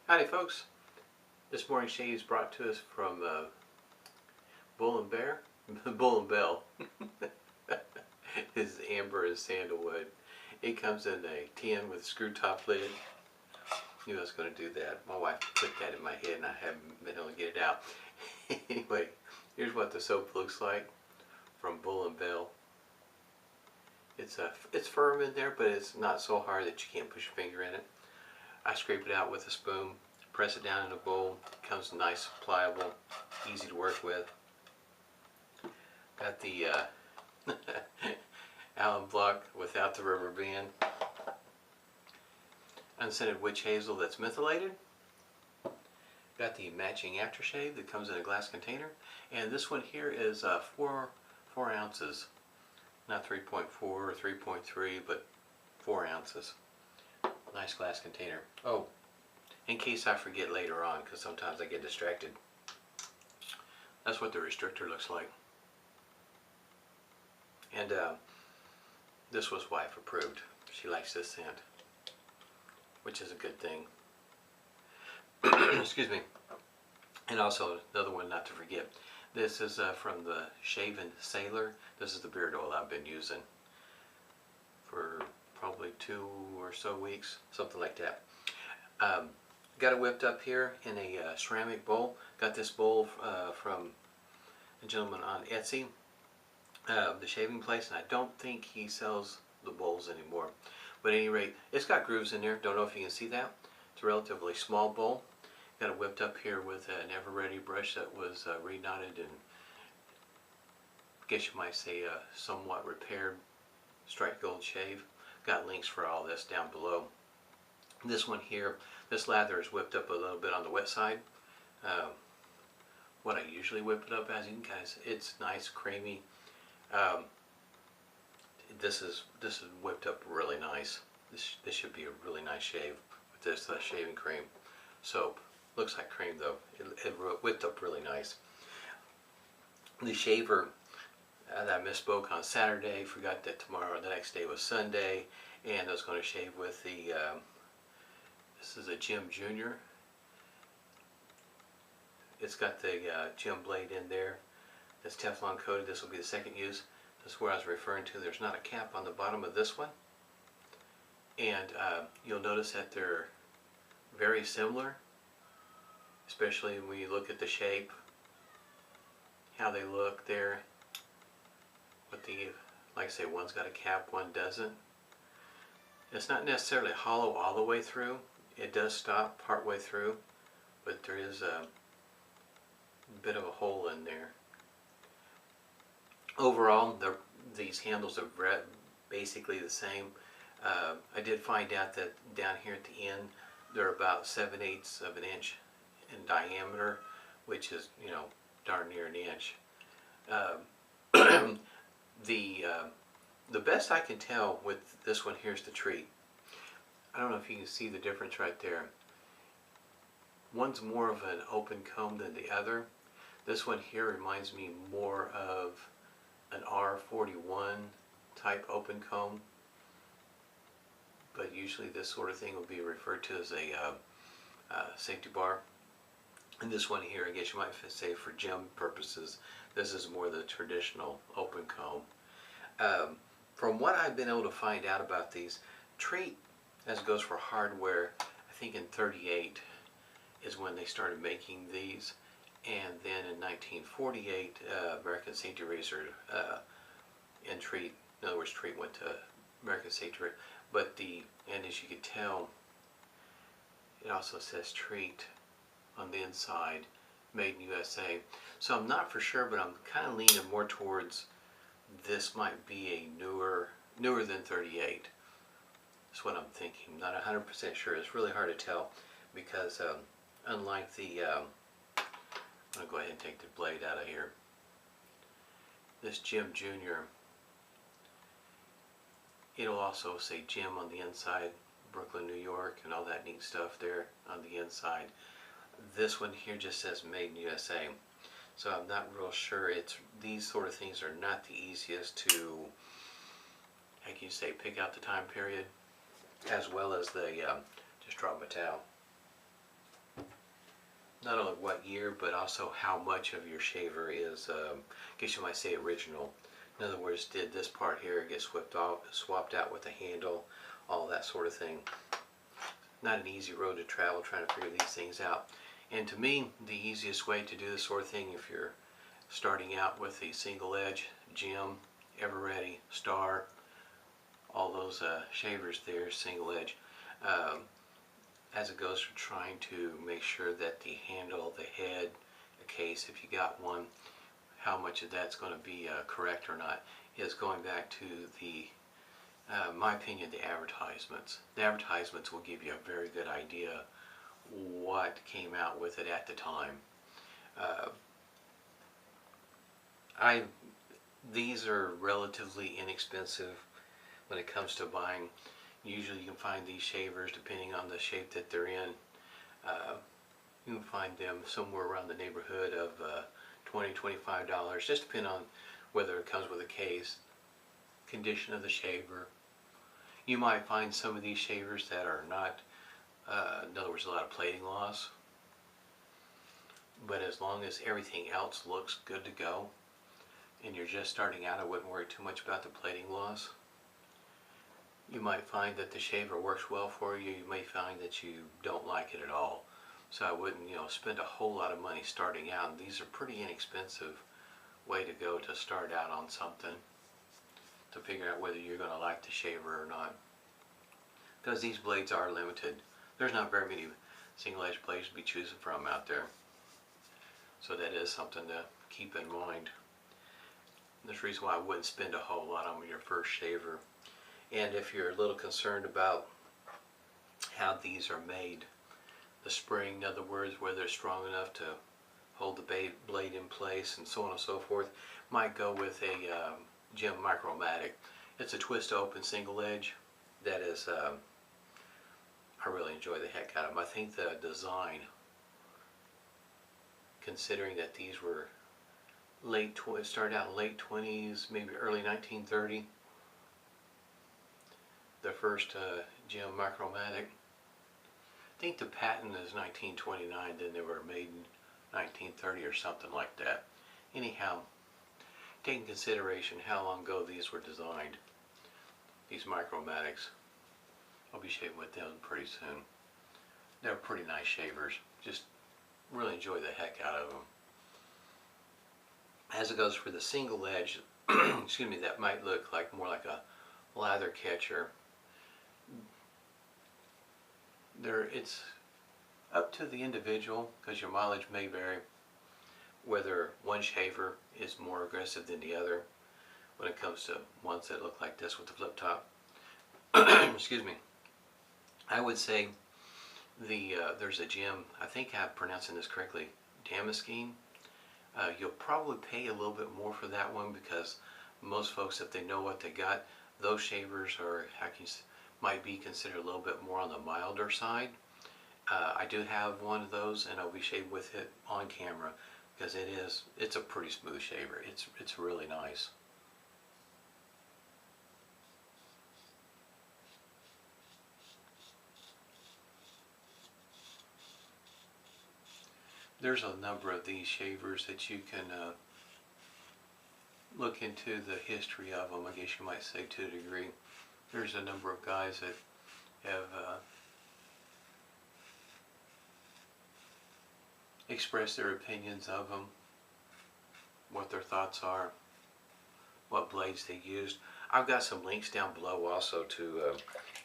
Howdy folks, this morning's shave is brought to us from Bull and Bear, Bull and Bell. This is amber and sandalwood. It comes in a tin with a screw top lid. Knew I was going to do that. My wife put that in my head and I haven't been able to get it out. Anyway, here's what the soap looks like from Bull and Bell. It's firm in there, but it's not so hard that you can't push your finger in it. I scrape it out with a spoon, press it down in a bowl. It comes nice, pliable, easy to work with. Got the alum block without the rubber band. Unscented witch hazel that's methylated. Got the matching aftershave that comes in a glass container. And this one here is 4 ounces. Not 3.4 or 3.3, but 4 ounces. Nice glass container. Oh, in case I forget later on, because sometimes I get distracted. That's what the restrictor looks like. And this was wife approved. She likes this scent, which is a good thing. Excuse me. And also another one not to forget. This is from the Shaven Sailor. This is the beard oil I've been using for probably 2 or so weeks, something like that. Got it whipped up here in a ceramic bowl. Got this bowl from a gentleman on Etsy, the shaving place, and I don't think he sells the bowls anymore. But at any rate, it's got grooves in there. Don't know if you can see that. It's a relatively small bowl. Got it whipped up here with an ever-ready brush that was reknotted and, I guess you might say, somewhat repaired striped gold shave. Got links for all this down below. This one here, this lather is whipped up a little bit on the wet side. What I usually whip it up as, you can kind of, it's nice, creamy. This is whipped up really nice. This should be a really nice shave with this shaving cream soap. Looks like cream though. It whipped up really nice. The shaver that I misspoke on Saturday, forgot that tomorrow, the next day was Sunday, and I was going to shave with the, this is a Jim Jr. It's got the Jim blade in there. It's Teflon coated. This will be the second use. This is where I was referring to. There's not a cap on the bottom of this one. And you'll notice that they're very similar, especially when you look at the shape, how they look there. But like I say, one's got a cap, one doesn't. It's not necessarily hollow all the way through. It does stop part way through, but there is a bit of a hole in there. Overall, these handles are basically the same. I did find out that down here at the end, they're about 7/8 of an inch in diameter, which is, you know, darn near an inch. The best I can tell with this one here is the treat. I don't know if you can see the difference right there. One's more of an open comb than the other. This one here reminds me more of an R41 type open comb, but usually this sort of thing will be referred to as a safety bar. And this one here, I guess you might say for gem purposes, this is more the traditional open comb. From what I've been able to find out about these, Treat, as it goes for hardware, I think in '38 is when they started making these, and then in 1948 American Safety Razor and Treat, in other words, Treat went to American Safety Razor, but and as you can tell, it also says Treat on the inside, made in USA. So I'm not for sure, but I'm kind of leaning more towards this might be a newer than 38. That's what I'm thinking. I'm not 100% sure. It's really hard to tell because unlike the, I'm going to go ahead and take the blade out of here. This Jim Jr., it'll also say Jim on the inside, Brooklyn, New York, and all that neat stuff there on the inside. This one here just says Made in USA. So I'm not real sure. These sort of things are not the easiest to, like you say, pick out the time period, as well as the, just drop my towel. not only what year, but also how much of your shaver is, I guess you might say, original. In other words, did this part here get swapped out with the handle, all that sort of thing. Not an easy road to travel trying to figure these things out. And to me, the easiest way to do this sort of thing, if you're starting out with a single edge, Jim, Everready, Star, all those shavers there, single edge, as it goes for trying to make sure that the handle, the head, the case, if you got one, how much of that's going to be correct or not, is going back to the, my opinion, the advertisements. The advertisements will give you a very good idea what came out with it at the time. These are relatively inexpensive when it comes to buying. Usually you can find these shavers, depending on the shape that they're in, you can find them somewhere around the neighborhood of $20, $25, just depending on whether it comes with a case, condition of the shaver. You might find some of these shavers that are not, in other words, a lot of plating loss, but as long as everything else looks good to go and you're just starting out, I wouldn't worry too much about the plating loss. You might find that the shaver works well for you. You may find that you don't like it at all. So I wouldn't, spend a whole lot of money starting out. And these are pretty inexpensive way to go to start out on something, to figure out whether you're going to like the shaver or not. Because these blades are limited. There's not very many single edge blades to be choosing from out there. So that is something to keep in mind. That's the reason why I wouldn't spend a whole lot on your first shaver. And if you're a little concerned about how these are made, the spring, in other words, whether they're strong enough to hold the blade in place and so on and so forth, might go with a Jim Micromatic. It's a twist open single edge that is, I really enjoy the heck out of them. I think the design, considering that these were started out in late 20s, maybe early 1930, the first Jim Micromatic. I think the patent is 1929, then they were made in 1930 or something like that. Anyhow, take in consideration how long ago these were designed, these Micromatics. I'll be shaving with them pretty soon. They're pretty nice shavers. Just really enjoy the heck out of them. As it goes for the single edge, excuse me, that might look like more like a lather catcher. It's up to the individual, because your mileage may vary, whether one shaver is more aggressive than the other when it comes to ones that look like this with the flip top. Excuse me. I would say there's a Jim, I think I'm pronouncing this correctly, Damaskeene. You'll probably pay a little bit more for that one, because most folks, if they know what they got, those shavers are, might be considered a little bit more on the milder side. I do have one of those, and I'll be shaving with it on camera, because it's a pretty smooth shaver. It's really nice. There's a number of these shavers that you can look into the history of them, I guess you might say, to a degree. There's a number of guys that have expressed their opinions of them, what their thoughts are, what blades they used. I've got some links down below also to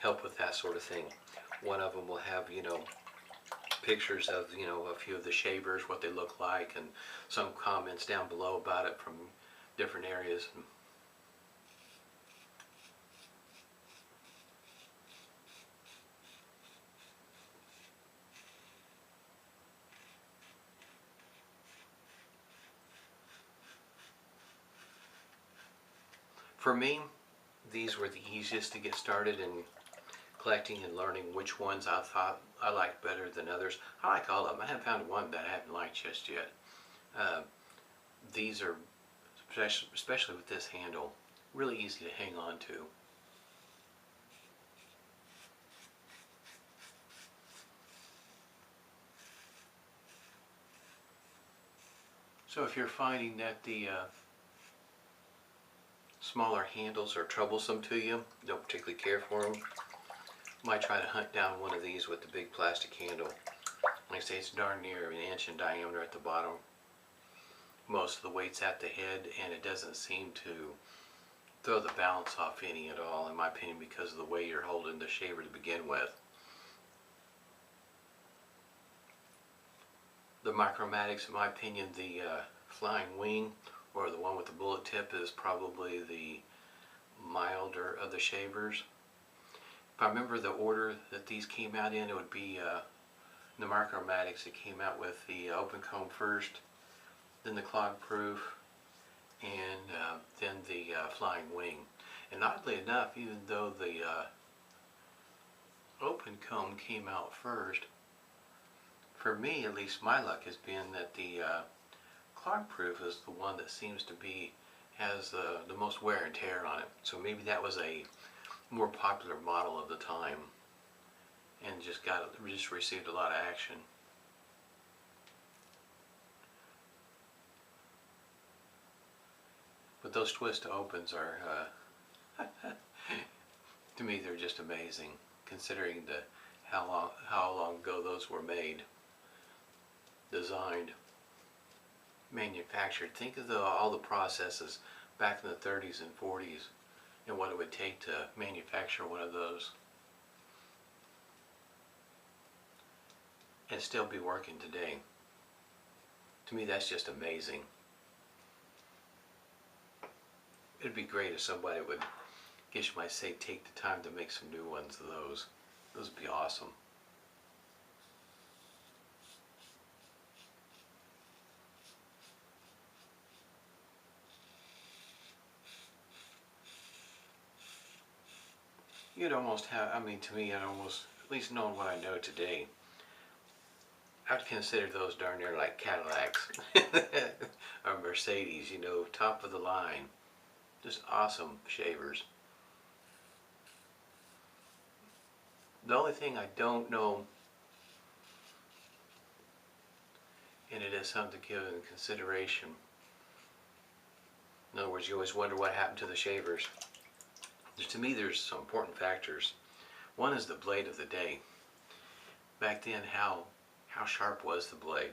help with that sort of thing. One of them will have, pictures of, a few of the shavers, what they look like, and some comments down below about it from different areas. For me, these were the easiest to get started in collecting and learning which ones I thought I liked better than others. I like all of them. I haven't found one that I haven't liked just yet. These are, especially with this handle, really easy to hang on to. So if you're finding that the smaller handles are troublesome to you, don't particularly care for them, might try to hunt down one of these with the big plastic handle. Like I say, it's darn near an inch in diameter at the bottom. Most of the weight's at the head, and it doesn't seem to throw the balance off any at all, in my opinion, because of the way you're holding the shaver to begin with. The Micromatics, in my opinion, the Flying Wing, or the one with the bullet tip, is probably the milder of the shavers. If I remember the order that these came out in, it would be the Micromatics that came out with the open comb first, then the clog proof, and then the Flying Wing. And oddly enough, even though the open comb came out first, for me, at least, my luck has been that the clog proof is the one that seems to be has the most wear and tear on it. So maybe that was a more popular model of the time, and just received a lot of action. But those twist opens are, to me, they're just amazing, considering how long ago those were made, designed, manufactured. Think of all the processes back in the 30s and 40s, and what it would take to manufacture one of those, and still be working today. To me, that's just amazing. It'd be great if somebody would, I guess you might say, take the time to make some new ones of those. Those would be awesome. You'd almost have, I mean, to me, I'd almost, at least knowing what I know today, I would consider those darn near like Cadillacs or Mercedes, you know, top of the line. Just awesome shavers. The only thing I don't know, and it is something to give in consideration, in other words, you always wonder what happened to the shavers. To me, there's some important factors. One is the blade of the day. Back then, how sharp was the blade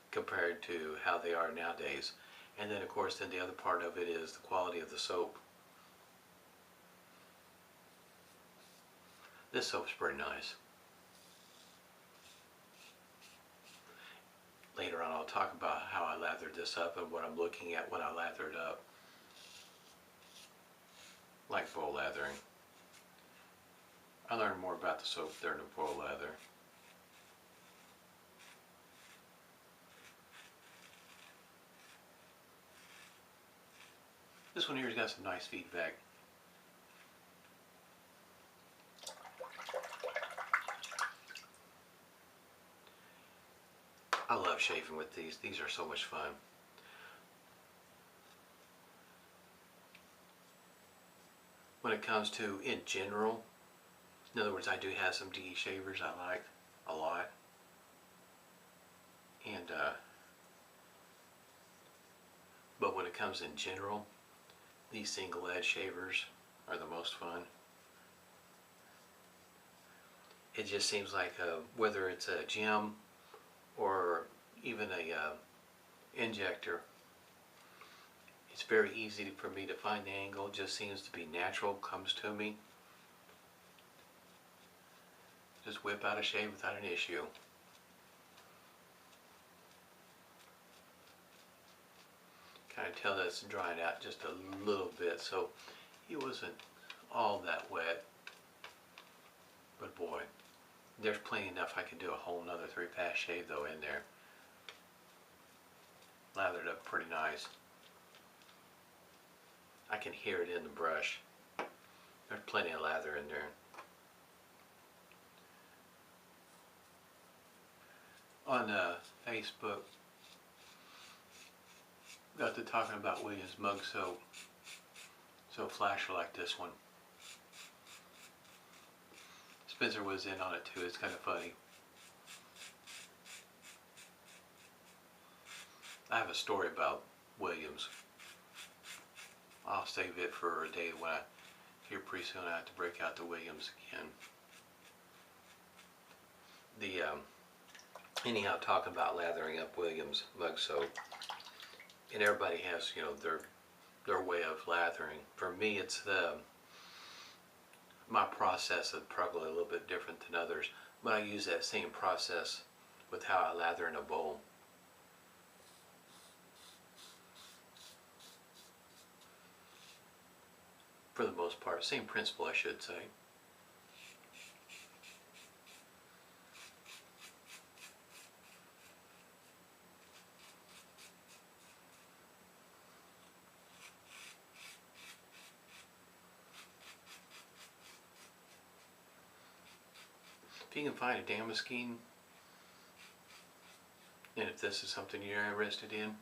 compared to how they are nowadays? And then, of course, then the other part of it is the quality of the soap. This soap's pretty nice. Later on, I'll talk about how I lathered this up and what I'm looking at when I lather it up. Like bowl lathering. I learned more about the soap there than bowl lather. This one here's got some nice feedback. I love shaving with these. These are so much fun. When it comes to, in general, in other words, I do have some DE shavers I like a lot. And, but when it comes in general, these single edge shavers are the most fun. It just seems like whether it's a gem or even a injector, it's very easy for me to find the angle. It just seems to be natural, comes to me. Just whip out a shave without an issue. Kind of tell that it's drying out just a little bit, so it wasn't all that wet. But boy, there's plenty enough. I could do a whole nother 3-pass shave though in there. Lathered up pretty nice. I can hear it in the brush. There's plenty of lather in there. On Facebook, got to talking about Williams mug soap. So a flasher like this one. Spencer was in on it too. It's kind of funny. I have a story about Williams. I'll save it for a day when I here pretty soon. I have to break out the Williams again. The anyhow, talking about lathering up Williams mug soap, and everybody has, you know, their way of lathering. For me, it's my process is probably a little bit different than others, but I use that same process with how I lather in a bowl. For the most part, same principle, I should say. If you can find a Damaskeene, and if this is something you're interested in,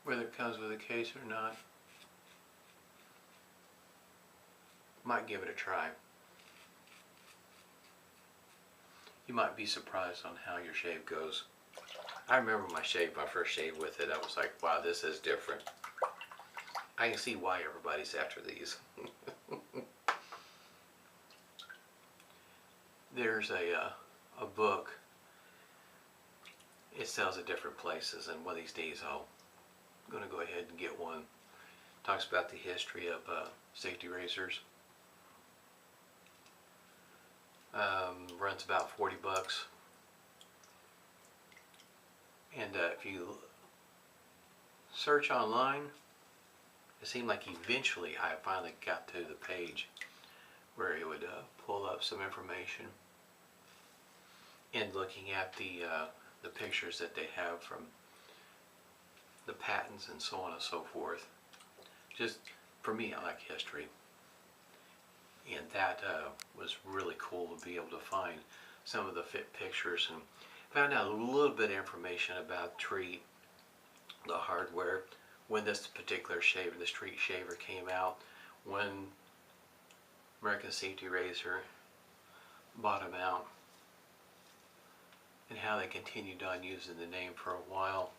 whether it comes with a case or not, might give it a try. You might be surprised on how your shave goes. I remember my first shave with it, I was like, wow, this is different. I can see why everybody's after these. There's a book. It sells at different places, and one of these days I'm going to go ahead and get one. Talks about the history of safety razors. Runs about 40 bucks. And if you search online, it seemed like eventually I finally got to the page where it would pull up some information, and looking at the pictures that they have from the patents and so on and so forth. Just for me, I like history, and that was really cool to be able to find some of the fit pictures, and found out a little bit of information about Tree, the hardware, when this particular shaver, the street shaver, came out, when American Safety Razor bought them out, and how they continued on using the name for a while.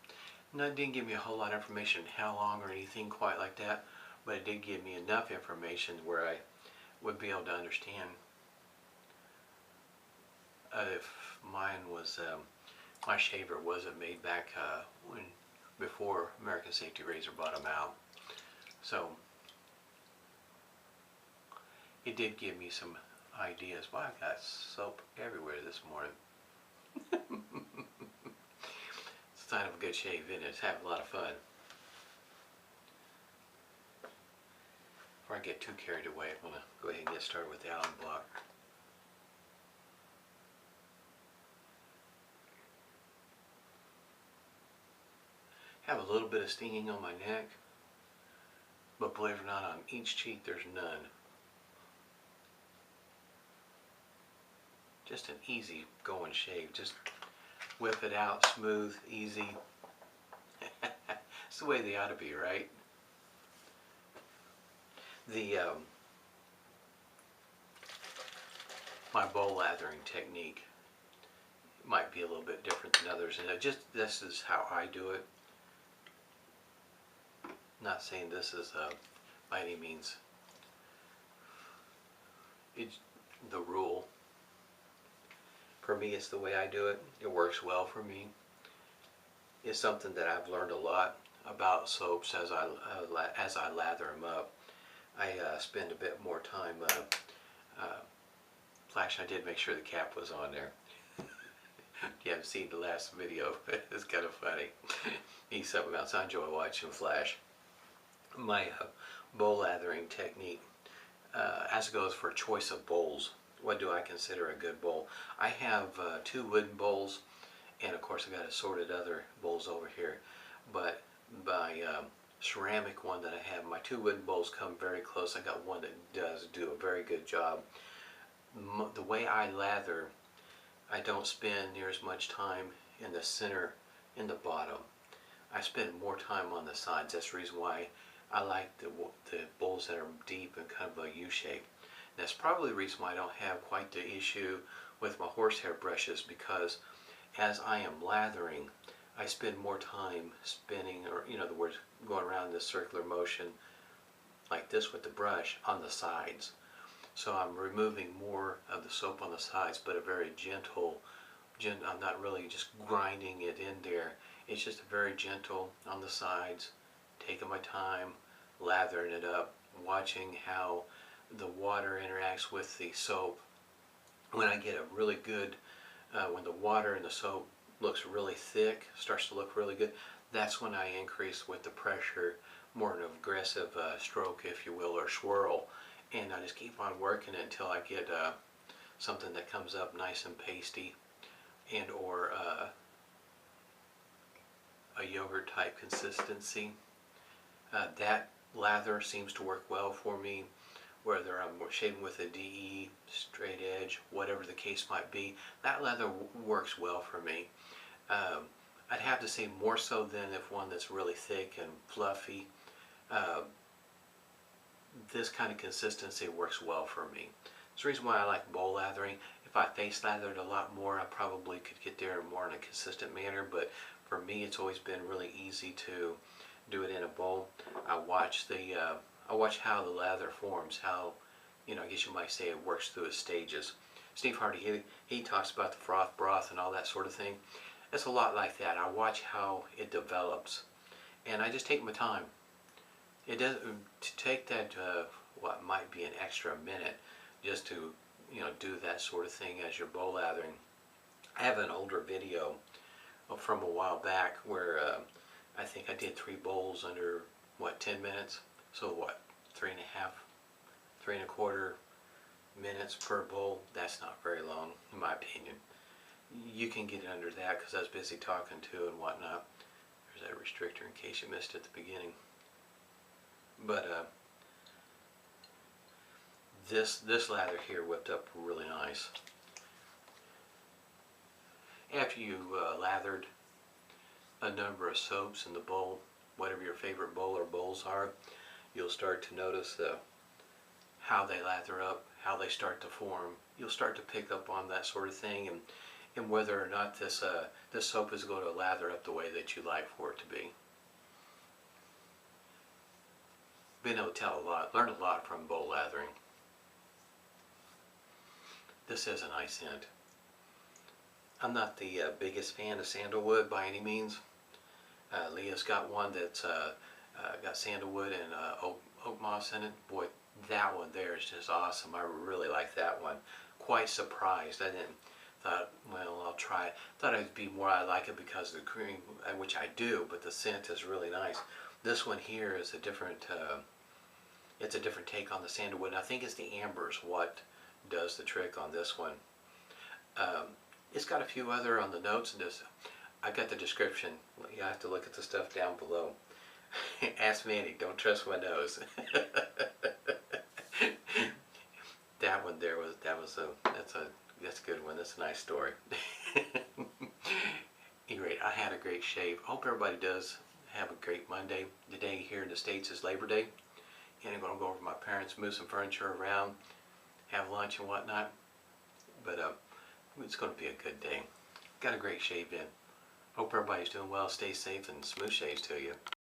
And that didn't give me a whole lot of information how long or anything quite like that, but it did give me enough information where I would be able to understand if mine was, my shaver wasn't made back before American Safety Razor bought them out. So it did give me some ideas. Wow, I got soap everywhere this morning. It's a sign of a good shave, isn't it? It's having a lot of fun. Before I get too carried away, I'm going to go ahead and get started with the alum block. Have a little bit of stinging on my neck, but believe it or not, on each cheek there's none. Just an easy going shave. Just whip it out, smooth, easy. It's the way they ought to be, right? The my bowl lathering technique might be a little bit different than others, and this is how I do it. Not saying this is by any means it's the rule. For me, it's the way I do it. It works well for me. It's something that I've learned a lot about soaps as I lather them up. I spend a bit more time. Flash, I did make sure the cap was on there. You haven't seen the last video. It's kind of funny. He's something else. I enjoy watching Flash. My bowl lathering technique, as it goes for choice of bowls. What do I consider a good bowl? I have 2 wooden bowls, and of course I got assorted other bowls over here. But my ceramic one that I have, my 2 wooden bowls come very close. I got one that does do a very good job. The way I lather, I don't spend near as much time in the center, in the bottom. I spend more time on the sides. That's the reason why I like the bowls that are deep and kind of a U shape. That's probably the reason why I don't have quite the issue with my horsehair brushes, because as I am lathering, I spend more time spinning, or in other words, going around this circular motion like this with the brush on the sides. So I'm removing more of the soap on the sides, but a very gentle, I'm not really just grinding it in there. It's just very gentle on the sides, taking my time, lathering it up, watching how the water interacts with the soap. When I get a really good, when the water and the soap looks really thick, starts to look really good, that's when I increase with the pressure, more an aggressive stroke, if you will, or swirl. And I just keep on working it until I get something that comes up nice and pasty, and or a yogurt type consistency. That lather seems to work well for me, whether I'm shaving with a DE, straight edge, whatever the case might be. That lather works well for me. I'd have to say more so than if one that's really thick and fluffy. This kind of consistency works well for me. That's the reason why I like bowl lathering. If I face lathered a lot more, I probably could get there more in a consistent manner, but for me it's always been really easy to do it in a bowl. I watch how the lather forms, how, I guess you might say it works through its stages. Steve Hardy, he talks about the froth broth and all that sort of thing. It's a lot like that. I watch how it develops, and I just take my time. It doesn't, to take that, what might be an extra minute just to, do that sort of thing as you're bowl lathering. I have an older video from a while back where I think I did 3 bowls under, 10 minutes? So what, 3.25 minutes per bowl? That's not very long, in my opinion. You can get it under that because I was busy talking to and whatnot. There's that restrictor in case you missed it at the beginning. But this lather here whipped up really nice. After you lathered a number of soaps in the bowl, whatever your favorite bowl or bowls are, you'll start to notice how they lather up, how they start to form. You'll start to pick up on that sort of thing, and whether or not this soap is going to lather up the way that you like for it to be. Been able to tell a lot, learn a lot from bowl lathering. This is a nice scent. I'm not the biggest fan of sandalwood by any means. Leah's got one that's got sandalwood and oak moss in it. Boy, that one there is just awesome. I really like that one. Quite surprised. Thought, well, I'll try it. Thought it'd be more I like it because of the cream, which I do, but the scent is really nice. This one here is a different, it's a different take on the sandalwood. I think it's the ambers what does the trick on this one. It's got a few other on the notes in this. I got the description. You have to look at the stuff down below. Ask Manny, don't trust my nose. That one there was, that's a good one. That's a nice story. Anyway, I had a great shave. I hope everybody does have a great Monday. The day here in the States is Labor Day. And I'm going to go over to my parents, move some furniture around, have lunch and whatnot. But it's going to be a good day. Got a great shave in. Hope everybody's doing well. Stay safe and smooth shaves to you.